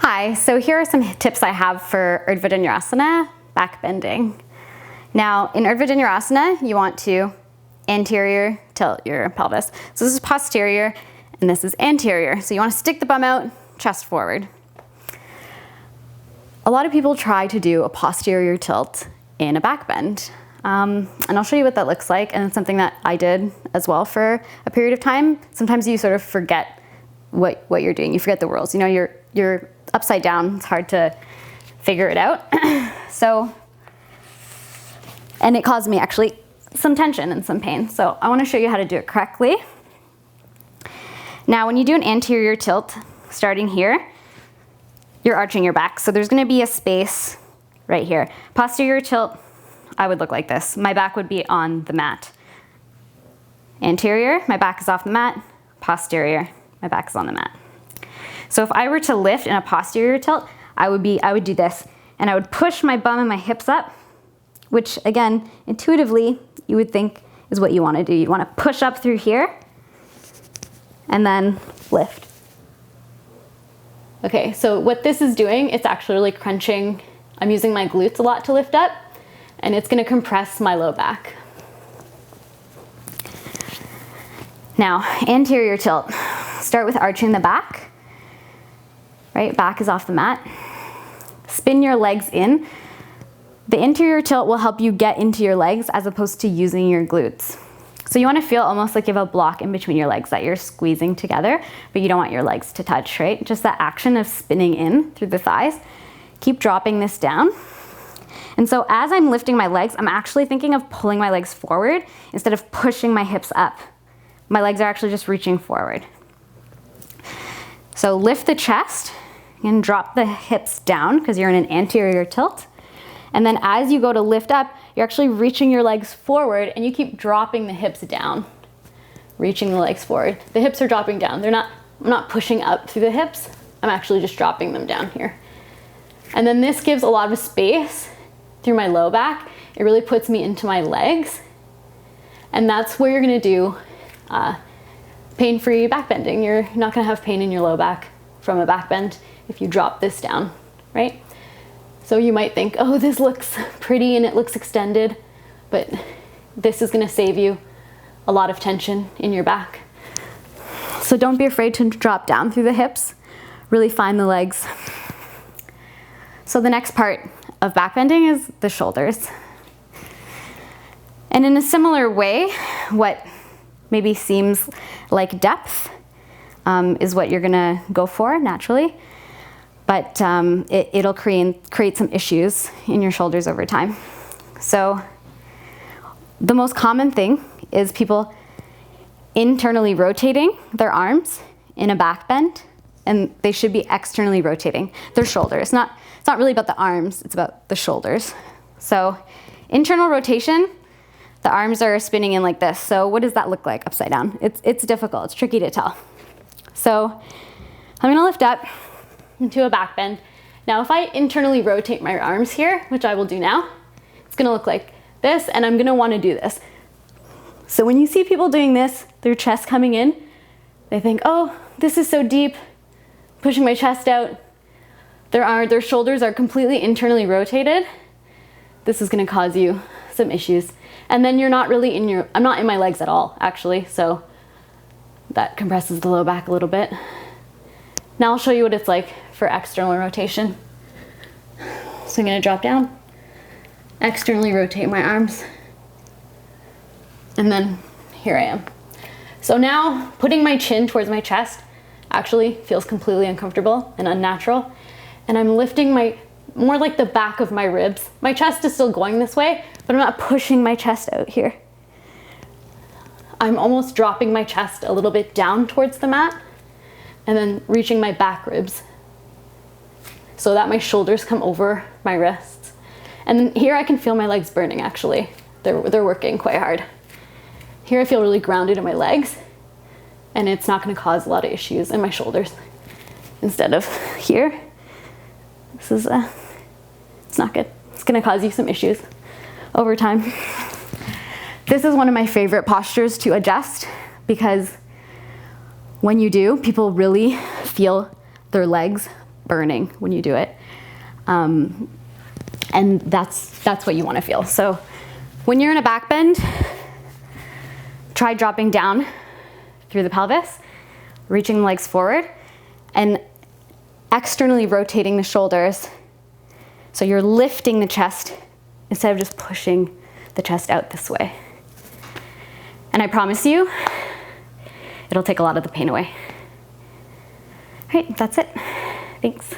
Hi, so here are some tips I have for Urdhva Dhanurasana, back bending. Now, in Urdhva Dhanurasana, you want to anterior tilt your pelvis. So this is posterior, and this is anterior. So you want to stick the bum out, chest forward. A lot of people try to do a posterior tilt in a back bend. And I'll show you what that looks like, and it's something that I did as well for a period of time. Sometimes you sort of forget what you're doing. You forget the rules. You know, you're upside down. It's hard to figure it out. And it caused me actually some tension and some pain. So I want to show you how to do it correctly. Now, when you do an anterior tilt, starting here, you're arching your back. So there's going to be a space right here. Posterior tilt, I would look like this. My back would be on the mat. Anterior, my back is off the mat. Posterior, my back is on the mat. So if I were to lift in a posterior tilt, I would do this, and I would push my bum and my hips up, which again, intuitively, you would think is what you want to do. You want to push up through here and then lift. Okay, so what this is doing, it's actually crunching. I'm using my glutes a lot to lift up, and it's going to compress my low back. Now, anterior tilt. Start with arching the back. Right, back is off the mat. Spin your legs in. The anterior tilt will help you get into your legs as opposed to using your glutes. So you want to feel almost like you have a block in between your legs that you're squeezing together, but you don't want your legs to touch, right? Just that action of spinning in through the thighs. Keep dropping this down. And so as I'm lifting my legs, I'm actually thinking of pulling my legs forward instead of pushing my hips up. My legs are actually just reaching forward. So lift the chest and drop the hips down because you're in an anterior tilt. And then as you go to lift up, you're actually reaching your legs forward, and you keep dropping the hips down, reaching the legs forward. The hips are dropping down. I'm not pushing up through the hips. I'm actually just dropping them down here. And then this gives a lot of space through my low back. It really puts me into my legs. And that's where you're gonna do pain-free back bending. You're not gonna have pain in your low back from a back bend if you drop this down, right? So you might think, oh, this looks pretty and it looks extended, but this is gonna save you a lot of tension in your back. So don't be afraid to drop down through the hips. Really find the legs. So the next part of back bending is the shoulders. And in a similar way, what maybe seems like depth is what you're gonna go for naturally, but it'll create some issues in your shoulders over time. So the most common thing is people internally rotating their arms in a back bend, and they should be externally rotating their shoulders. It's not really about the arms, it's about the shoulders. So internal rotation, the arms are spinning in like this. So what does that look like upside down? It's difficult, it's tricky to tell. So I'm gonna lift up into a back bend. Now if I internally rotate my arms here, which I will do now, it's gonna look like this, and I'm gonna wanna do this. So when you see people doing this, their chest coming in, they think, oh, this is so deep, pushing my chest out. Their shoulders are completely internally rotated. This is gonna cause you some issues. And then you're not really I'm not in my legs at all, actually, so that compresses the low back a little bit. Now I'll show you what it's like for external rotation. So I'm gonna drop down, externally rotate my arms, and then here I am. So now putting my chin towards my chest actually feels completely uncomfortable and unnatural. And I'm lifting more like the back of my ribs. My chest is still going this way, but I'm not pushing my chest out here. I'm almost dropping my chest a little bit down towards the mat and then reaching my back ribs so that my shoulders come over my wrists. And then here I can feel my legs burning actually. They're working quite hard. Here I feel really grounded in my legs, and it's not gonna cause a lot of issues in my shoulders. Instead of here, it's not good. It's gonna cause you some issues over time. This is one of my favorite postures to adjust because when you do, people really feel their legs burning when you do it. And that's what you want to feel. So when you're in a back bend, try dropping down through the pelvis, reaching the legs forward, and externally rotating the shoulders. So you're lifting the chest instead of just pushing the chest out this way. And I promise you, it'll take a lot of the pain away. All right, that's it. Thanks.